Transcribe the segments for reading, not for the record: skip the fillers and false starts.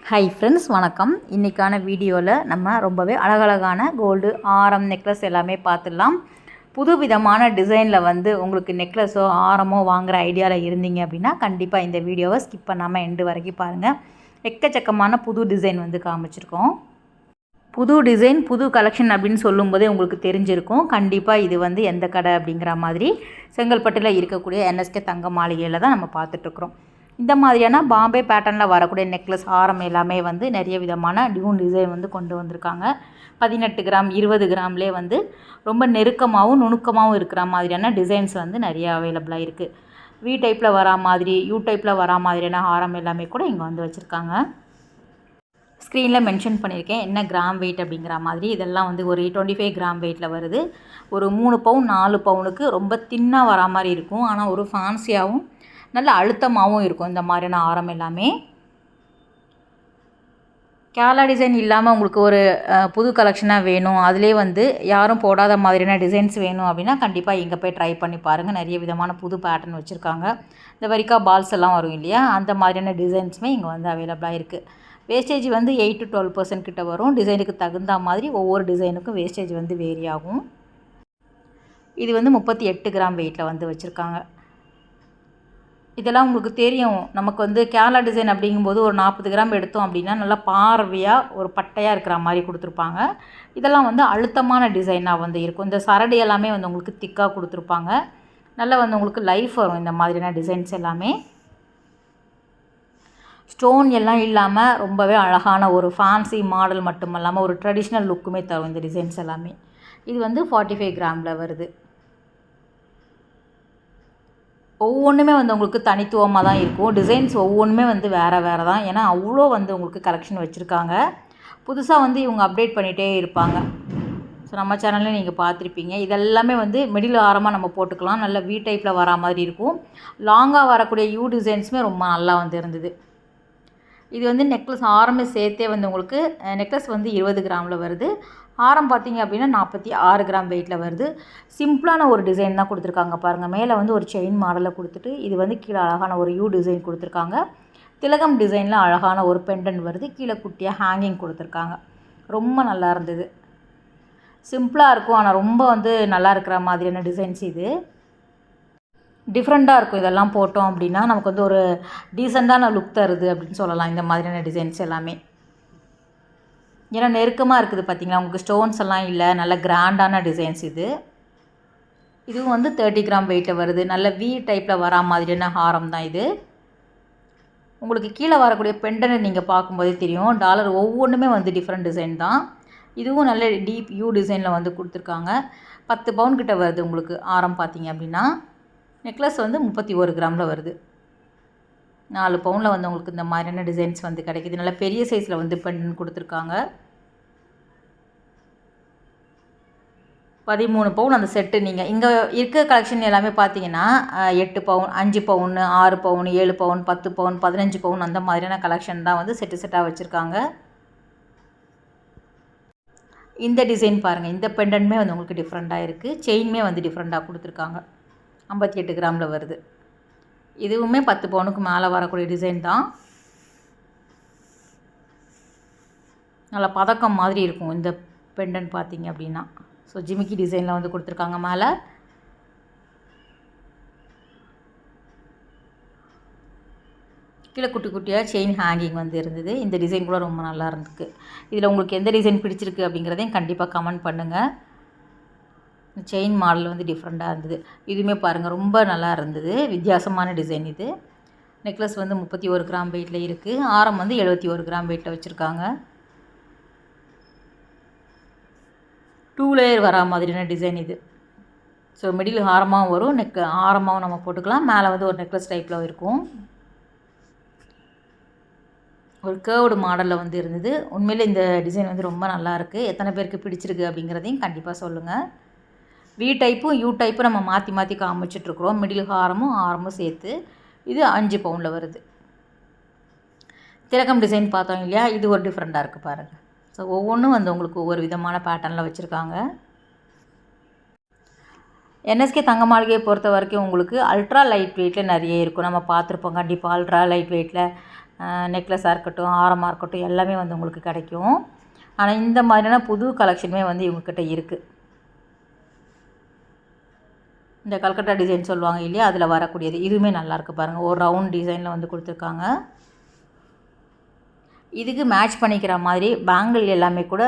Hi friends, வணக்கம். இன்றைக்கான வீடியோவில் நம்ம ரொம்பவே அழகழகான கோல்டு ஆரம் நெக்லஸ் எல்லாமே பார்த்துடலாம். புது விதமான டிசைனில் உங்களுக்கு நெக்லஸோ ஆரமோ வாங்குகிற ஐடியாவில் இருந்தீங்க அப்படின்னா கண்டிப்பாக இந்த வீடியோவை ஸ்கிப் பண்ணாமல் எண்டு வரைக்கும் பாருங்கள். எக்கச்சக்கமான புது டிசைன் காமிச்சிருக்கோம். புது டிசைன் புது கலெக்ஷன் அப்படின்னு சொல்லும்போதே உங்களுக்கு தெரிஞ்சிருக்கும். கண்டிப்பாக இது எந்த கடை அப்படிங்கிற மாதிரி செங்கல்பட்டில் இருக்கக்கூடிய NSK தங்க மாளிகையில் தான் நம்ம பார்த்துட்ருக்குறோம். இந்த மாதிரியான பாம்பே பேட்டர்னில் வரக்கூடிய நெக்லஸ் ஆரம் எல்லாமே நிறைய விதமான டியூன் டிசைன் கொண்டு வந்திருக்காங்க. 18 கிராம் 20 கிராம்லேயே ரொம்ப நெருக்கமாகவும் நுணுக்கமாகவும் இருக்கிற மாதிரியான டிசைன்ஸ் நிறைய அவைலபிளாக இருக்குது. வி டைப்பில் வரா மாதிரி யூ டைப்பில் வரா மாதிரியான ஆரம் எல்லாமே கூட இங்கே வச்சுருக்காங்க. ஸ்க்ரீனில் மென்ஷன் பண்ணியிருக்கேன் என்ன கிராம் வெயிட் அப்படிங்கிற மாதிரி. இதெல்லாம் ஒரு 25 கிராம் வெயிட்டில் வருது. ஒரு 3 பவுன் 4 பவுனுக்கு ரொம்ப தின்னாக வரா மாதிரி இருக்கும். ஆனால் ஒரு ஃபேன்சியாகவும் நல்ல அழுத்தமாகவும் இருக்கும் இந்த மாதிரியான ஆரம் எல்லாமே. கேரளா டிசைன் இல்லாமல் உங்களுக்கு ஒரு புது கலெக்ஷனாக வேணும், அதிலே யாரும் போடாத மாதிரியான டிசைன்ஸ் வேணும் அப்படின்னா கண்டிப்பாக இங்கே போய் ட்ரை பண்ணி பாருங்கள். நிறைய விதமான புது பேட்டர்ன் வச்சுருக்காங்க. இந்த வரிக்கா பால்ஸ் எல்லாம் வரும் இல்லையா, அந்த மாதிரியான டிசைன்ஸுமே இங்கே அவைலபிளாக இருக்குது. வேஸ்டேஜ் 8 to 12% கிட்ட வரும். டிசைனுக்கு தகுந்த மாதிரி ஒவ்வொரு டிசைனுக்கும் வேஸ்டேஜ் வேரி ஆகும். இது 38 கிராம் வெயிட்டில் வச்சுருக்காங்க. இதெல்லாம் உங்களுக்கு தெரியும். நமக்கு கேரளா டிசைன் அப்படிங்கும்போது ஒரு 40 கிராம் எடுத்தோம் அப்படின்னா நல்லா பார்வையாக ஒரு பட்டையாக இருக்கிற மாதிரி கொடுத்துருப்பாங்க. இதெல்லாம் அழுத்தமான டிசைனாக இருக்கும். இந்த சரடு எல்லாமே உங்களுக்கு திக்காக கொடுத்துருப்பாங்க. நல்லா உங்களுக்கு லைஃப் வரும் இந்த மாதிரியான டிசைன்ஸ் எல்லாமே. ஸ்டோன் எல்லாம் இல்லாமல் ரொம்பவே அழகான ஒரு ஃபேன்சி மாடல் மட்டும் இல்லாமல் ஒரு ட்ரெடிஷ்னல் லுக்குமே தரும் இந்த டிசைன்ஸ் எல்லாமே. இது 45 கிராமில் வருது. ஒவ்வொன்றுமே உங்களுக்கு தனித்துவமாக தான் இருக்கும். டிசைன்ஸ் ஒவ்வொன்றுமே வேறு வேறு தான். ஏன்னா அவ்வளோ உங்களுக்கு கலெக்ஷன் வச்சுருக்காங்க. புதுசாக இவங்க அப்டேட் பண்ணிகிட்டே இருப்பாங்க. ஸோ நம்ம சேனலில் நீங்கள் பார்த்துருப்பீங்க. இதெல்லாமே மிடில் ஆரமாக நம்ம போட்டுக்கலாம். நல்ல வி டைப்பில் வரா மாதிரி இருக்கும். லாங்காக வரக்கூடிய யூ டிசைன்ஸுமே ரொம்ப நல்லா இருந்தது. இது நெக்லஸ் ஆரமே சேர்த்தே உங்களுக்கு நெக்லஸ் 20 கிராமில் வருது. ஆரம் பார்த்திங்க அப்படின்னா 46 கிராம் வெயிட்டில் வருது. சிம்பிளான ஒரு டிசைன் தான் கொடுத்துருக்காங்க பாருங்கள். மேலே ஒரு செயின் மாடலில் கொடுத்துட்டு இது கீழே அழகான ஒரு யூ டிசைன் கொடுத்துருக்காங்க. திலகம் டிசைனில் அழகான ஒரு பெண்டன் வருது. கீழே குட்டியாக ஹேங்கிங் கொடுத்துருக்காங்க. ரொம்ப நல்லா இருந்தது. சிம்பிளாக இருக்கும், ஆனால் ரொம்ப நல்லா இருக்கிற மாதிரியான டிசைன்ஸ் இது. டிஃப்ரெண்ட்டாக இருக்கும். இதெல்லாம் போட்டோம் அப்படின்னா நமக்கு ஒரு டீசெண்டான லுக் தருது அப்படின்னு சொல்லலாம் இந்த மாதிரியான டிசைன்ஸ் எல்லாமே. ஏன்னா நெருக்கமாக இருக்குது பார்த்திங்களா, உங்களுக்கு ஸ்டோன்ஸ் எல்லாம் இல்லை, நல்ல கிராண்டான டிசைன்ஸ் இது. இதுவும் 30 கிராம் வெயிட்டில் வருது. நல்ல வி டைப்பில் வரா மாதிரியான ஹாரம் தான் இது. உங்களுக்கு கீழே வரக்கூடிய பெண்டனை நீங்கள் பார்க்கும்போதே தெரியும். டாலர் ஒவ்வொன்றுமே டிஃப்ரெண்ட் டிசைன் தான். இதுவும் நல்ல டீப் யூ டிசைனில் கொடுத்துருக்காங்க. 10 பவுன் கிட்ட வருது உங்களுக்கு ஆரம் பார்த்திங்க அப்படின்னா. நெக்லஸ் 31 கிராமில் வருது. 4 பவுனில் உங்களுக்கு இந்த மாதிரியான டிசைன்ஸ் கிடைக்கிது. நல்ல பெரிய சைஸில் பெண்டன் கொடுத்துருக்காங்க. 13 பவுன் அந்த செட்டு. நீங்கள் இங்கே இருக்க கலெக்ஷன் எல்லாமே பார்த்தீங்கன்னா 8 பவுன் 5 பவுன் 6 பவுன் 7 பவுன் 10 பவுன் 15 பவுன் அந்த மாதிரியான கலெக்ஷன் தான் செட்டு செட்டாக வச்சுருக்காங்க. இந்த டிசைன் பாருங்கள். இந்த பெண்டன்மே உங்களுக்கு டிஃப்ரெண்ட்டாக இருக்குது. செயின்மே டிஃப்ரெண்ட்டாக கொடுத்துருக்காங்க. 58 கிராமில் வருது. இதுவுமே 10 பவுனுக்கு மேலே வரக்கூடிய டிசைன் தான். நல்லா பதக்கம் மாதிரி இருக்கும் இந்த பெண்டன் பார்த்திங்க அப்படின்னா. ஸோ ஜிமிக்கி டிசைனில் கொடுத்துருக்காங்க. மேலே கீழே குட்டி குட்டியாக செயின் ஹேங்கிங் இருந்தது. இந்த டிசைன் கூட ரொம்ப நல்லா இருந்துருக்கு. இதில் உங்களுக்கு எந்த டிசைன் பிடிச்சிருக்கு அப்படிங்கிறதையும் கண்டிப்பாக கமெண்ட் பண்ணுங்கள். செயின் மாடல் டிஃப்ரெண்ட்டாக இருந்தது. இதுவுமே பாருங்கள் ரொம்ப நல்லா இருந்தது. வித்தியாசமான டிசைன் இது. நெக்லஸ் 31 கிராம் வெயிட்டில் இருக்குது. ஆரம் 71 கிராம் வெயிட்டில் வச்சுருக்காங்க. 2 லேயர் வரா மாதிரியான டிசைன் இது. ஸோ மிடில் ஆரமாகவும் வரும், ஆரமாகவும் நம்ம போட்டுக்கலாம். மேலே ஒரு நெக்லஸ் டைப்பில் இருக்கும். ஒரு கேர்வ்டு மாடலில் இருந்தது. உண்மையிலே இந்த டிசைன் ரொம்ப நல்லாயிருக்கு. எத்தனை பேருக்கு பிடிச்சிருக்கு அப்படிங்கிறதையும் கண்டிப்பாக சொல்லுங்கள். வி டைப்பும் யூ டைப்பும் நம்ம மாற்றி மாற்றி காமிச்சிட்ருக்குறோம். மிடில் ஆரமும் சேர்த்து. இது 5 பவுனில் வருது. திலகம் டிசைன் பார்த்தோம் இல்லையா, இது ஒரு டிஃப்ரெண்ட்டாக இருக்குது பாருங்கள். ஸோ ஒவ்வொன்றும் உங்களுக்கு ஒவ்வொரு விதமான பேட்டர்னில் வச்சுருக்காங்க. NSK தங்க மாளிகையை பொறுத்த வரைக்கும் உங்களுக்கு அல்ட்ரா லைட் வெயிட்டில் நிறைய இருக்கும். நம்ம பார்த்துருப்போம் கண்டிப்பாக. அல்ட்ரா லைட் வெயிட்டில் நெக்லஸாக இருக்கட்டும், ஆரமாக இருக்கட்டும், எல்லாமே வந்து உங்களுக்கு கிடைக்கும். ஆனால் இந்த மாதிரியான புது கலெக்ஷனுமே வந்து இவங்கக்கிட்ட இருக்குது. இந்த கல்கட்டா டிசைன் சொல்லுவாங்க இல்லையா, அதில் வரக்கூடியது இதுவுமே நல்லாயிருக்கு பாருங்கள். ஒரு ரவுண்ட் டிசைனில் வந்து கொடுத்துருக்காங்க. இதுக்கு மேட்ச் பண்ணிக்கிற மாதிரி பேங்கிள் எல்லாமே கூட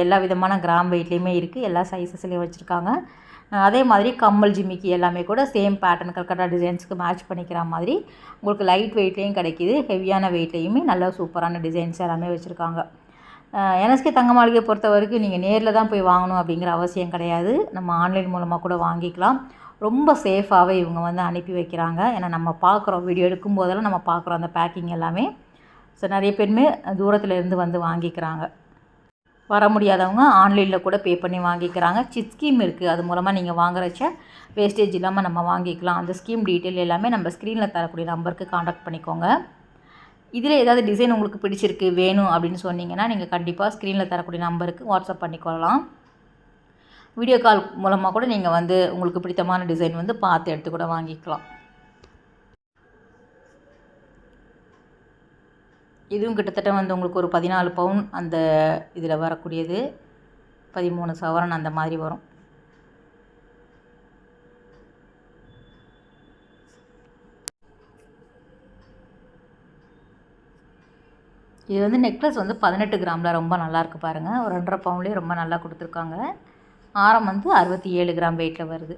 எல்லா விதமான கிராம் வெயிட்லேயுமே இருக்குது. எல்லா சைஸஸ்லேயும் வச்சுருக்காங்க. அதே மாதிரி கம்மல், ஜிமிக்கி எல்லாமே கூட சேம் பேட்டர்ன் கல்கட்டா டிசைன்ஸுக்கு மேட்ச் பண்ணிக்கிற மாதிரி உங்களுக்கு லைட் வெயிட்லேயும் கிடைக்கிது, ஹெவியான வெயிட்லேயுமே நல்ல சூப்பரான டிசைன்ஸ் எல்லாமே வச்சுருக்காங்க. என்எஸ்கே தங்க மாளிகை பொறுத்த வரைக்கும் நீங்கள் நேரில் தான் போய் வாங்கணும் அப்படிங்கிற அவசியம் கிடையாது. நம்ம ஆன்லைன் மூலமாக கூட வாங்கிக்கலாம். ரொம்ப சேஃபாகவே இவங்க வந்து அனுப்பி வைக்கிறாங்க. ஏன்னா நம்ம பார்க்குறோம், வீடியோ எடுக்கும்போதெல்லாம் நம்ம பார்க்குறோம் அந்த பேக்கிங் எல்லாமே. ஸோ நிறைய பேருமே தூரத்தில் இருந்து வந்து வாங்கிக்கிறாங்க. வர முடியாதவங்க ஆன்லைனில் கூட பே பண்ணி வாங்கிக்கிறாங்க. சிட் ஸ்கீம் இருக்குது. அது மூலமாக நீங்கள் வாங்குறச்ச வேஸ்டேஜ் இல்லாமல் நம்ம வாங்கிக்கலாம். அந்த ஸ்கீம் டீட்டெயில் எல்லாமே நம்ம ஸ்க்ரீனில் தரக்கூடிய நம்பருக்கு காண்டாக்ட் பண்ணிக்கோங்க. இதில் ஏதாவது டிசைன் உங்களுக்கு பிடிச்சிருக்கு, வேணும் அப்படின்னு சொன்னீங்கன்னா நீங்கள் கண்டிப்பாக ஸ்க்ரீனில் தரக்கூடிய நம்பருக்கு வாட்ஸ்அப் பண்ணிக்கொள்ளலாம். வீடியோ கால் மூலமாக கூட நீங்கள் வந்து உங்களுக்கு பிடித்தமான டிசைன் வந்து பார்த்து எடுத்து கூட வாங்கிக்கலாம். இதுவும் கிட்டத்தட்ட வந்து உங்களுக்கு ஒரு 14 பவுன் அந்த இதில் வரக்கூடியது, 13 சவரன் அந்த மாதிரி வரும். இது வந்து நெக்லஸ் வந்து 18 கிராமில் ரொம்ப நல்லாயிருக்கு பாருங்கள். ஒரு 2.5 பவுன்லேயே ரொம்ப நல்லா கொடுத்துருக்காங்க. ஆரம் வந்து 67 கிராம் வெயிட்டில் வருது.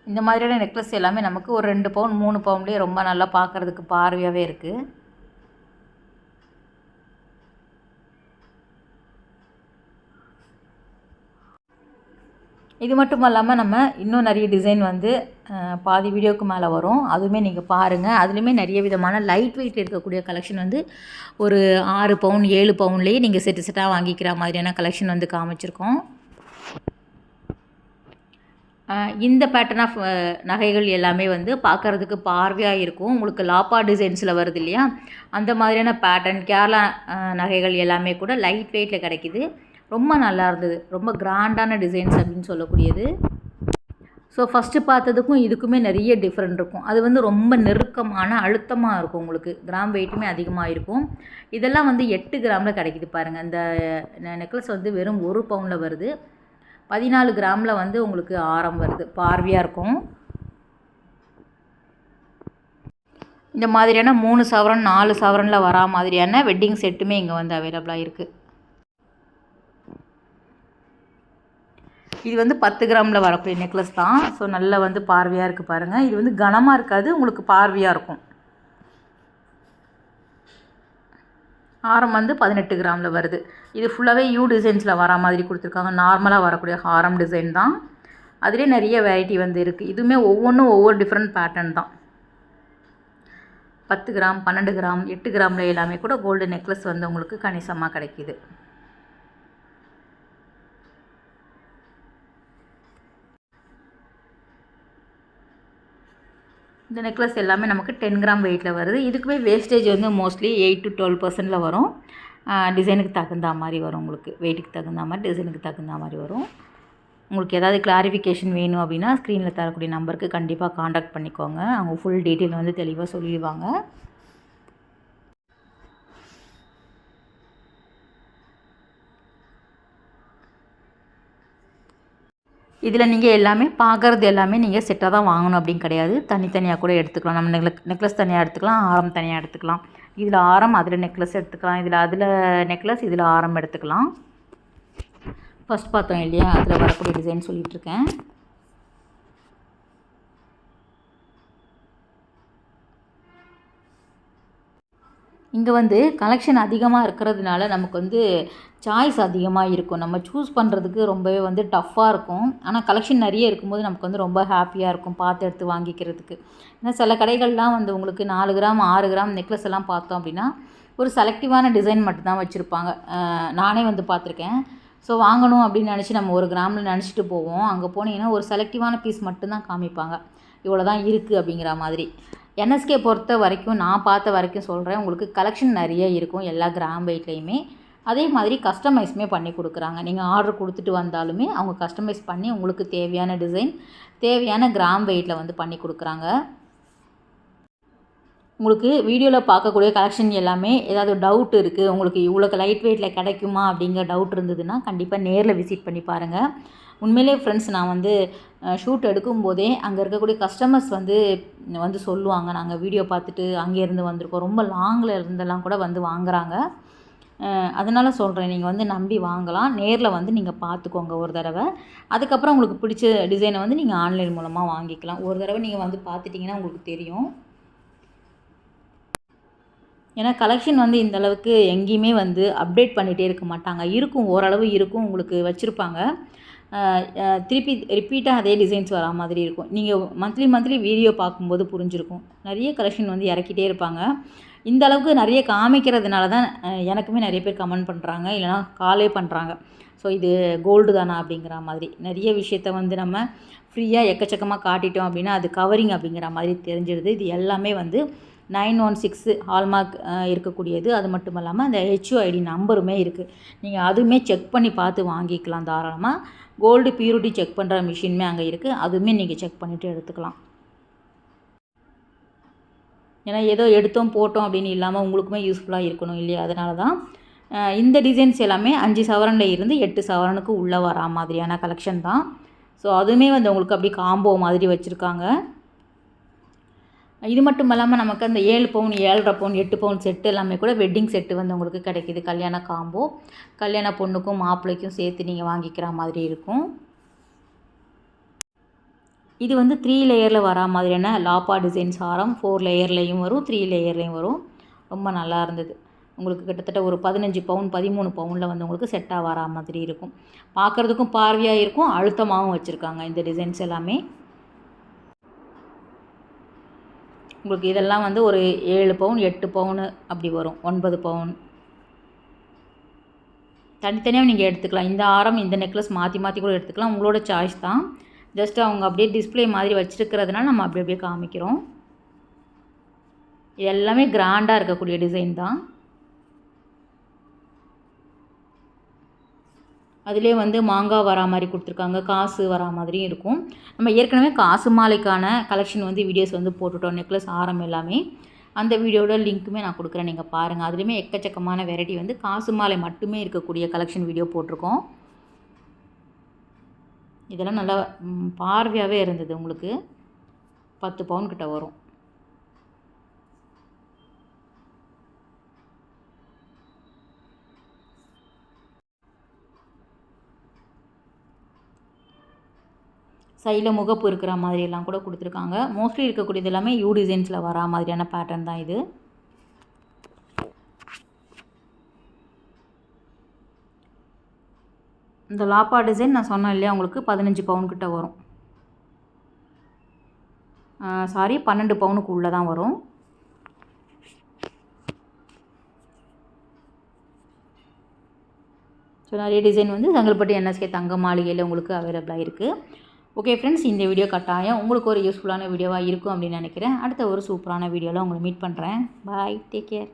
இந்த மாதிரியான நெக்லஸ் எல்லாமே நமக்கு ஒரு 2 பவுன் 3 பவுன்லேயே ரொம்ப நல்லா பார்க்குறதுக்கு பார்வையாகவே இருக்குது. இது மட்டும் இல்லாமல் நம்ம இன்னும் நிறைய டிசைன் வந்து பாதி வீடியோவுக்கு மேலே வரும். அதுவுமே நீங்கள் பாருங்கள். அதுலேயுமே நிறைய விதமான லைட் வெயிட் இருக்கக்கூடிய கலெக்ஷன் வந்து ஒரு 6 பவுன் 7 பவுன்லேயே நீங்கள் செட்டு செட்டாக வாங்கிக்கிற மாதிரியான கலெக்ஷன் வந்து காமிச்சிருக்கோம். இந்த பேட்டர்ன் ஆஃப் நகைகள் எல்லாமே வந்து பார்க்குறதுக்கு பார்வையாக இருக்கும். உங்களுக்கு லாப்பா டிசைன்ஸில் வருது இல்லையா, அந்த மாதிரியான பேட்டர்ன் கேரளா நகைகள் எல்லாமே கூட லைட் வெயிட்டில் கிடைக்கிது. ரொம்ப நல்லா இருந்தது. ரொம்ப கிராண்டான டிசைன்ஸ் அப்படின்னு சொல்லக்கூடியது. ஸோ ஃபஸ்ட்டு பார்த்ததுக்கும் இதுக்குமே நிறைய டிஃப்ரெண்ட் இருக்கும். அது வந்து ரொம்ப நெருக்கமான அழுத்தமாக இருக்கும். உங்களுக்கு கிராம் வெயிட்டுமே அதிகமாக இருக்கும். இதெல்லாம் வந்து 8 கிராமில் கிடைக்கிது பாருங்கள். இந்த நெக்லஸ் வந்து வெறும் 1 பவுனில் வருது. 14 கிராமில் வந்து உங்களுக்கு ஆரம் வருது. பார்வையாக இருக்கும். இந்த மாதிரியான 3 சவரன் 4 சவரனில் வரா மாதிரியான வெட்டிங் செட்டுமே இங்கே வந்து அவைலபிளாக இருக்குது. இது வந்து 10 கிராமில் வரக்கூடிய நெக்லஸ் தான். ஸோ நல்லா வந்து பார்வையாக இருக்குது பாருங்கள். இது வந்து கனமாக இருக்காது, உங்களுக்கு பார்வையாக இருக்கும். ஆரம் வந்து 18 கிராமில் வருது. இது ஃபுல்லாகவே யூ டிசைன்ஸில் வர மாதிரி கொடுத்துருக்காங்க. நார்மலாக வரக்கூடிய ஹாரம் டிசைன் தான். அதிலே நிறைய வெரைட்டி வந்து இருக்குது. இதுவுமே ஒவ்வொன்றும் ஒவ்வொரு டிஃப்ரெண்ட் பேட்டர்ன் தான். 10 கிராம் 12 கிராம் 8 கிராமில் எல்லாமே கூட கோல்டு நெக்லஸ் வந்து உங்களுக்கு கணிசமாக கிடைக்கிது. இந்த நெக்லஸ் எல்லாமே நமக்கு 10 கிராம் வெயிட்டில் வருது. இதுக்குமே வேஸ்டேஜ் வந்து மோஸ்ட்லி 8 to 12% வரும். டிசைனுக்கு தகுந்த மாதிரி வரும். உங்களுக்கு வெயிட்டுக்கு தகுந்த மாதிரி, டிசைனுக்கு தகுந்த மாதிரி வரும். உங்களுக்கு ஏதாவது கிளாரிஃபிகேஷன் வேணும் அப்படின்னா ஸ்க்ரீனில் தரக்கூடிய நம்பருக்கு கண்டிப்பாக காண்டாக்ட் பண்ணிக்கோங்க. அவங்க ஃபுல் டீட்டெயில் வந்து தெளிவாக சொல்லிடுவாங்க. இதில் நீங்கள் எல்லாமே பார்க்குறது எல்லாமே நீங்கள் செட்டாக தான் வாங்கணும் அப்படின்னு கிடையாது. தனித்தனியாக கூட எடுத்துக்கலாம். நம்ம நெக்லஸ் தனியாக எடுத்துக்கலாம், ஆரம் தனியாக எடுத்துக்கலாம். இதில் ஆரம், அதில் நெக்லஸ் எடுத்துக்கலாம். அதில் நெக்லஸ், இதில் ஆரம் எடுத்துக்கலாம். ஃபஸ்ட் பார்த்தோம் இல்லையா, அதில் வரக்கூடிய டிசைன் சொல்லிகிட்ருக்கேன். இங்கே வந்து கலெக்ஷன் அதிகமாக இருக்கிறதுனால நமக்கு வந்து சாய்ஸ் அதிகமாக இருக்கும். நம்ம சூஸ் பண்ணுறதுக்கு ரொம்பவே வந்து டஃப்பாக இருக்கும். ஆனால் கலெக்ஷன் நிறைய இருக்கும்போது நமக்கு வந்து ரொம்ப ஹாப்பியாக இருக்கும் பார்த்து எடுத்து வாங்கிக்கிறதுக்கு. ஏன்னா சில கடைகள்லாம் வந்து உங்களுக்கு 4 கிராம் 6 கிராம் நெக்லஸ் எல்லாம் பார்த்தோம் அப்படின்னா ஒரு செலக்டிவான டிசைன் மட்டும்தான் வச்சுருப்பாங்க. நானே வந்து பார்த்துருக்கேன். ஸோ வாங்கணும் அப்படின்னு நினச்சி நம்ம 1 கிராமில் நினச்சிட்டு போவோம். அங்கே போனீங்கன்னா ஒரு செலக்டிவான பீஸ் மட்டும்தான் காமிப்பாங்க. இவ்வளோ தான் இருக்குது அப்படிங்கிற மாதிரி. என்எஸ்கே பொறுத்த வரைக்கும் நான் பார்த்த வரைக்கும் சொல்கிறேன், உங்களுக்கு கலெக்ஷன் நிறைய இருக்கும் எல்லா கிராம் வெயிட்லேயுமே. அதே மாதிரி கஸ்டமைஸுமே பண்ணி கொடுக்குறாங்க. நீங்கள் ஆர்டர் கொடுத்துட்டு வந்தாலுமே அவங்க கஸ்டமைஸ் பண்ணி உங்களுக்கு தேவையான டிசைன், தேவையான கிராம் வெயிட்டில் வந்து பண்ணி கொடுக்குறாங்க. உங்களுக்கு வீடியோவில் பார்க்கக்கூடிய கலெக்ஷன் எல்லாமே ஏதாவது டவுட் இருக்குது, உங்களுக்கு இவ்வளோக்கு லைட் வெயிட்டில் கிடைக்குமா அப்படிங்கிற டவுட் இருந்ததுன்னா கண்டிப்பாக நேரில் விசிட் பண்ணி பாருங்கள். உண்மையிலே ஃப்ரெண்ட்ஸ், நான் வந்து ஷூட் எடுக்கும்போதே அங்கே இருக்கக்கூடிய கஸ்டமர்ஸ் வந்து சொல்லுவாங்க, நாங்கள் வீடியோ பார்த்துட்டு அங்கேருந்து வந்திருக்கோம், ரொம்ப லாங்கில் இருந்தெல்லாம் கூட வந்து வாங்குகிறாங்க. அதனால் சொல்கிறேன், நீங்கள் வந்து நம்பி வாங்கலாம். நேரில் வந்து நீங்கள் பார்த்துக்கோங்க ஒரு தடவை. அதுக்கப்புறம் உங்களுக்கு பிடிச்ச டிசைனை வந்து நீங்கள் ஆன்லைன் மூலமாக வாங்கிக்கலாம். ஒரு தடவை நீங்கள் வந்து பார்த்துட்டிங்கன்னா உங்களுக்கு தெரியும். ஏன்னா கலெக்ஷன் வந்து இந்த அளவுக்கு எங்கேயுமே வந்து அப்டேட் பண்ணிகிட்டே இருக்க மாட்டாங்க. இருக்கும், ஓரளவு இருக்கும், உங்களுக்கு வச்சுருப்பாங்க. திருப்பி ரிப்பீட்டாக அதே டிசைன்ஸ் வரா மாதிரி இருக்கும். நீங்கள் மந்த்லி வீடியோ பார்க்கும்போது புரிஞ்சிருக்கும். நிறைய கலெக்ஷன் வந்து இறக்கிட்டே இருப்பாங்க. இந்த அளவுக்கு நிறைய காமிக்கிறதுனால தான் எனக்குமே நிறைய பேர் கமெண்ட் பண்ணுறாங்க, இல்லைனா காலே பண்ணுறாங்க. ஸோ இது கோல்டு தானா அப்படிங்கிற மாதிரி. நிறைய விஷயத்த வந்து நம்ம ஃப்ரீயாக எக்கச்சக்கமாக காட்டிட்டோம் அப்படின்னா அது கவரிங் அப்படிங்கிற மாதிரி தெரிஞ்சிடுது. இது எல்லாமே வந்து 916 ஹால்மார்க் இருக்கக்கூடியது. அது மட்டும் இல்லாமல் அந்த HUID நம்பருமே இருக்குது. நீங்கள் அதுவுமே செக் பண்ணி பார்த்து வாங்கிக்கலாம் தாராளமாக. கோல்டு பியூரிட்டி செக் பண்ணுற மிஷினுமே அங்கே இருக்குது. அதுவுமே நீங்கள் செக் பண்ணிவிட்டு எடுத்துக்கலாம். ஏன்னா ஏதோ எடுத்தோம் போட்டோம் அப்படின்னு இல்லாமல் உங்களுக்குமே யூஸ்ஃபுல்லாக இருக்கணும் இல்லையா? அதனால தான் இந்த டிசைன்ஸ் எல்லாமே 5 சவரனில் இருந்து 8 சவரனுக்கு உள்ளே வரா மாதிரியான கலெக்ஷன் தான். ஸோ அதுவுமே வந்து உங்களுக்கு அப்படியே காம்போ மாதிரி வச்சுருக்காங்க. இது மட்டும் இல்லாமல் நமக்கு அந்த 7 பவுன் 7.5 பவுன் 8 பவுன் செட்டு எல்லாமே கூட வெட்டிங் செட்டு வந்து உங்களுக்கு கிடைக்கிது. கல்யாண காம்போ, கல்யாண பொண்ணுக்கும் மாப்பிள்ளைக்கும் சேர்த்து நீங்கள் வாங்கிக்கிற மாதிரி இருக்கும். இது வந்து 3 லேயரில் வரா மாதிரியான லாப்பா டிசைன்ஸ் ஹாரம். 4 லேயர்லேயும் வரும், 3 லேயர்லேயும் வரும். ரொம்ப நல்லா இருந்தது. உங்களுக்கு கிட்டத்தட்ட ஒரு 15 பவுன் 13 பவுனில் வந்து உங்களுக்கு செட்டாக வரா மாதிரி இருக்கும். பார்க்குறதுக்கும் பார்வையாக இருக்கும், அழுத்தமாகவும் வச்சுருக்காங்க இந்த டிசைன்ஸ் எல்லாமே. உங்களுக்கு இதெல்லாம் வந்து ஒரு 7 பவுன் 8 பவுனு அப்படி வரும், 9 பவுன். தனித்தனியாக நீங்கள் எடுத்துக்கலாம். இந்த ஆரம் இந்த நெக்லஸ் மாற்றி கூட எடுத்துக்கலாம், உங்களோட சாய்ஸ் தான். ஜஸ்ட் அவங்க அப்படியே டிஸ்பிளே மாதிரி வச்சுருக்கிறதுனால நம்ம அப்படியே காமிக்கிறோம். இது எல்லாமே கிராண்டாக இருக்கக்கூடிய டிசைன் தான். அதிலே வந்து மாங்காய் வரா மாதிரி கொடுத்துருக்காங்க, காசு வரா மாதிரியும் இருக்கும். நம்ம ஏற்கனவே காசு மாலைக்கான கலெக்ஷன் வந்து வீடியோஸ் வந்து போட்டுவிட்டோம், நெக்லஸ் ஆரம் எல்லாமே. அந்த வீடியோட லிங்க்குமே நான் கொடுக்குறேன், நீங்கள் பாருங்கள். அதுலேயுமே எக்கச்சக்கமான வெரைட்டி வந்து காசு மாலை மட்டுமே இருக்கக்கூடிய கலெக்ஷன் வீடியோ போட்டிருக்கோம். இதெல்லாம் நல்லா பார்வையாகவே இருந்தது. உங்களுக்கு 10 பவுன் கிட்ட வரும். சைடில் முகப்பு இருக்கிற மாதிரியெல்லாம் கூட கொடுத்துருக்காங்க. மோஸ்ட்லி இருக்கக்கூடியது எல்லாமே யூ டிசைன்ஸில் வரா மாதிரியான பேட்டர்ன் தான் இது. இந்த லாப்பா டிசைன் நான் சொன்னேன் இல்லையா, உங்களுக்கு 15 பவுன் கிட்ட வரும். சாரி 12 பவுனுக்கு உள்ளே தான் வரும். ஸோ நிறைய டிசைன் வந்து செங்கல்பட்டு NSK தங்க மாளிகையில் உங்களுக்கு அவைலபிளாக இருக்குது. ஓகே ஃப்ரெண்ட்ஸ், இந்த வீடியோ கட்டாயம் உங்களுக்கு ஒரு யூஸ்ஃபுல்லான வீடியோவாக இருக்கும் அப்படின்னு நினைக்கிறேன். அடுத்த ஒரு சூப்பரான வீடியோவில் உங்களை மீட் பண்ணுறேன். பாய், டேக் கேர்.